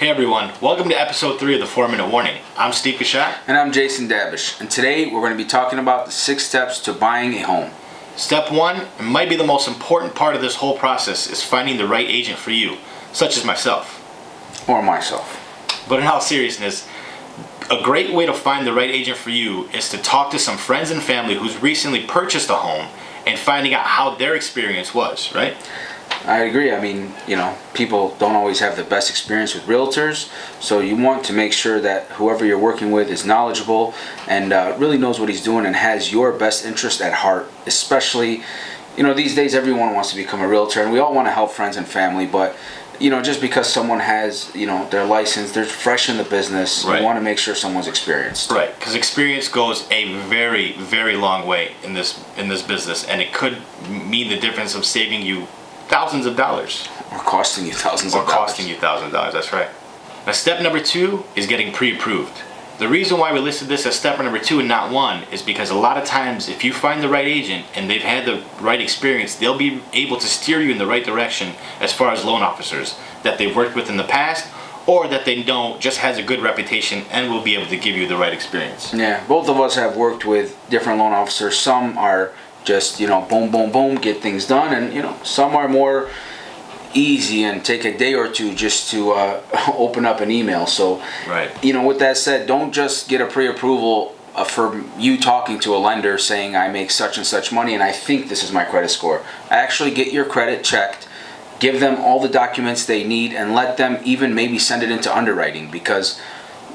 Hey everyone, welcome to episode 3 of the 4-Minute Warning. I'm Steve Kashat. And I'm Jason Dabish. And today we're going to be talking about the 6 steps to buying a home. Step 1, and might be the most important part of this whole process, is finding the right agent for you, such as myself. Or myself. But in all seriousness, a great way to find the right agent for you is to talk to some friends and family who's recently purchased a home and finding out how their experience was, right? I agree. I mean, people don't always have the best experience with realtors, so you want to make sure that whoever you're working with is knowledgeable and really knows what he's doing and has your best interest at heart. Especially, these days everyone wants to become a realtor and we all want to help friends and family, but just because someone has, their license, they're fresh in the business, right. You want to make sure someone's experienced. Right, because experience goes a very, very long way in this business, and it could mean the difference of saving you thousands of dollars. Or costing you thousands of dollars. That's right. Now, step number 2 is getting pre-approved. The reason why we listed this as step number 2 and not 1 is because a lot of times if you find the right agent and they've had the right experience, they'll be able to steer you in the right direction as far as loan officers that they've worked with in the past or that they know just has a good reputation and will be able to give you the right experience. Yeah, both of us have worked with different loan officers. Some are just, boom, boom, boom, get things done. And, some are more easy and take a day or two just to open up an email. So, right. With that said, don't just get a pre-approval for you talking to a lender saying I make such and such money and I think this is my credit score. Actually get your credit checked, give them all the documents they need, and let them even maybe send it into underwriting, because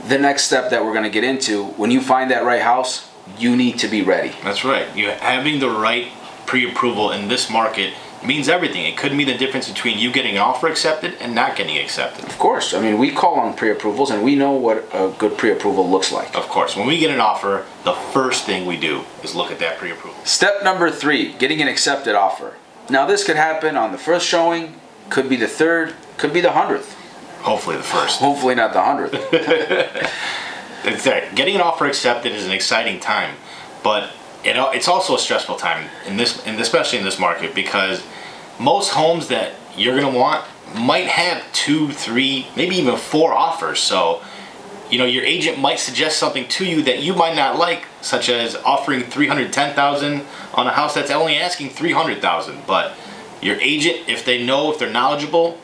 the next step that we're going to get into, when you find that right house, you need to be ready. That's right. Having the right pre-approval in this market means everything. It could mean the difference between you getting an offer accepted and not getting accepted. Of course. I mean, we call on pre-approvals and we know what a good pre-approval looks like. Of course. When we get an offer, the first thing we do is look at that pre-approval. Step number 3, getting an accepted offer. Now, this could happen on the first showing, could be the third, could be the 100th. Hopefully the first. Hopefully not the 100th. Getting an offer accepted is an exciting time, but it's also a stressful time especially in this market, because most homes that you're going to want might have 2, 3, maybe even 4 offers. So, your agent might suggest something to you that you might not like, such as offering $310,000 on a house that's only asking $300,000. But your agent, if they're knowledgeable,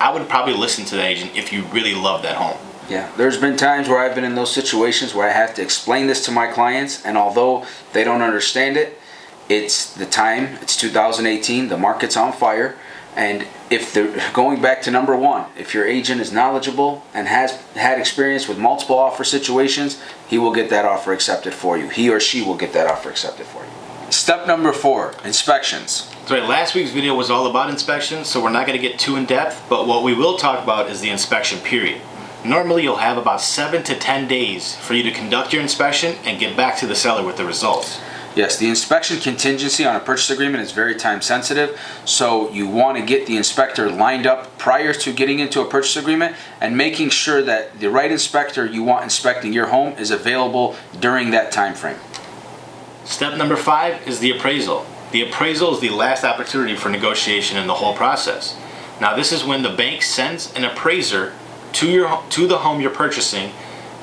I would probably listen to the agent if you really love that home. Yeah, there's been times where I've been in those situations where I have to explain this to my clients, and although they don't understand it, it's the time, it's 2018, the market's on fire, and if they're going back to number 1, if your agent is knowledgeable and has had experience with multiple offer situations, he will get that offer accepted for you. He or she will get that offer accepted for you. Step number 4, inspections. So last week's video was all about inspections, so we're not going to get too in depth, but what we will talk about is the inspection period. Normally you'll have about 7 to 10 days for you to conduct your inspection and get back to the seller with the results. Yes, the inspection contingency on a purchase agreement is very time sensitive, so you want to get the inspector lined up prior to getting into a purchase agreement and making sure that the right inspector you want inspecting your home is available during that time frame. Step number 5 is the appraisal. The appraisal is the last opportunity for negotiation in the whole process. Now, this is when the bank sends an appraiser to the home you're purchasing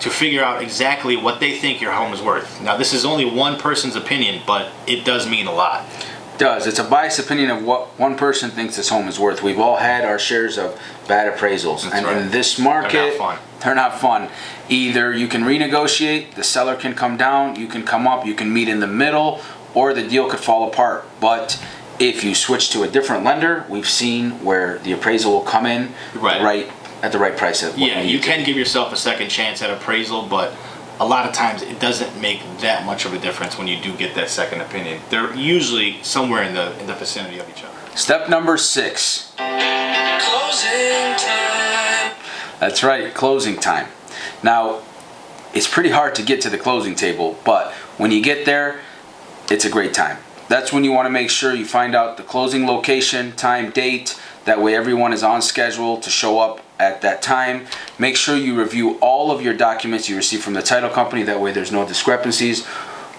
to figure out exactly what they think your home is worth. Now, this is only one person's opinion, but it does mean a lot. It does. It's a biased opinion of what one person thinks this home is worth. We've all had our shares of bad appraisals. That's and right. In this market, they're not fun. Either you can renegotiate, the seller can come down, you can come up, you can meet in the middle, or the deal could fall apart. But if you switch to a different lender, we've seen where the appraisal will come in at the right price. You can give yourself a second chance at appraisal, but a lot of times it doesn't make that much of a difference when you do get that second opinion. They're usually somewhere in the vicinity of each other. Step number 6. Closing time. That's right, closing time. Now, it's pretty hard to get to the closing table, but when you get there, it's a great time. That's when you want to make sure you find out the closing location, time, date. That way everyone is on schedule to show up at that time. Make sure you review all of your documents you receive from the title company. That way there's no discrepancies.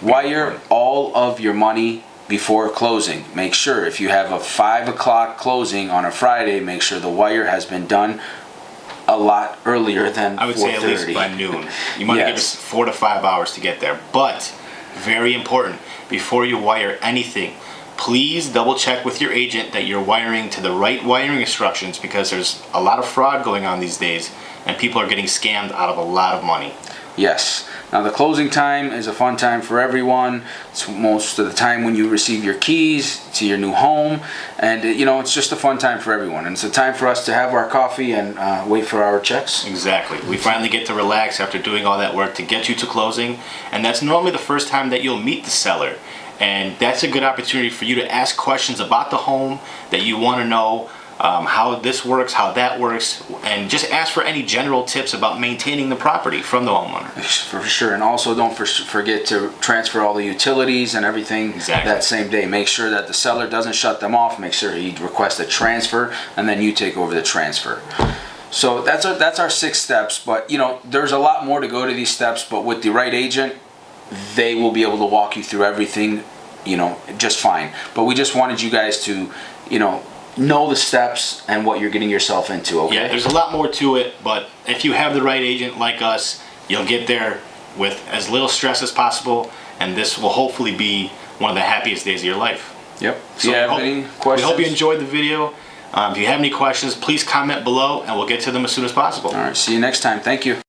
Wire all of your money before closing. Make sure if you have a 5 o'clock closing on a Friday, make sure the wire has been done a lot earlier than I would say at least 4:30. by noon. You might give Yes. us 4 to 5 hours to get there. But very important, before you wire anything, please double check with your agent that you're wiring to the right wiring instructions, because there's a lot of fraud going on these days and people are getting scammed out of a lot of money. Yes. Now the closing time is a fun time for everyone. It's most of the time when you receive your keys to your new home, and it's just a fun time for everyone. And it's a time for us to have our coffee and wait for our checks. Exactly. We finally get to relax after doing all that work to get you to closing, and that's normally the first time that you'll meet the seller. And that's a good opportunity for you to ask questions about the home that you want to know, how this works, how that works, and just ask for any general tips about maintaining the property from the homeowner. For sure. And also don't forget to transfer all the utilities and everything that same day. Make sure that the seller doesn't shut them off. Make sure he requests a transfer, and then you take over the transfer. So that's our 6 steps. But there's a lot more to go to these steps, but with the right agent, they will be able to walk you through everything just fine. But we just wanted you guys to know the steps and what you're getting yourself into. Okay. Yeah, there's a lot more to it, but if you have the right agent like us, you'll get there with as little stress as possible, and this will hopefully be one of the happiest days of your life. Yep. So you have any questions? We hope you enjoyed the video. If you have any questions, please comment below and we'll get to them as soon as possible. All right, see you next time. Thank you.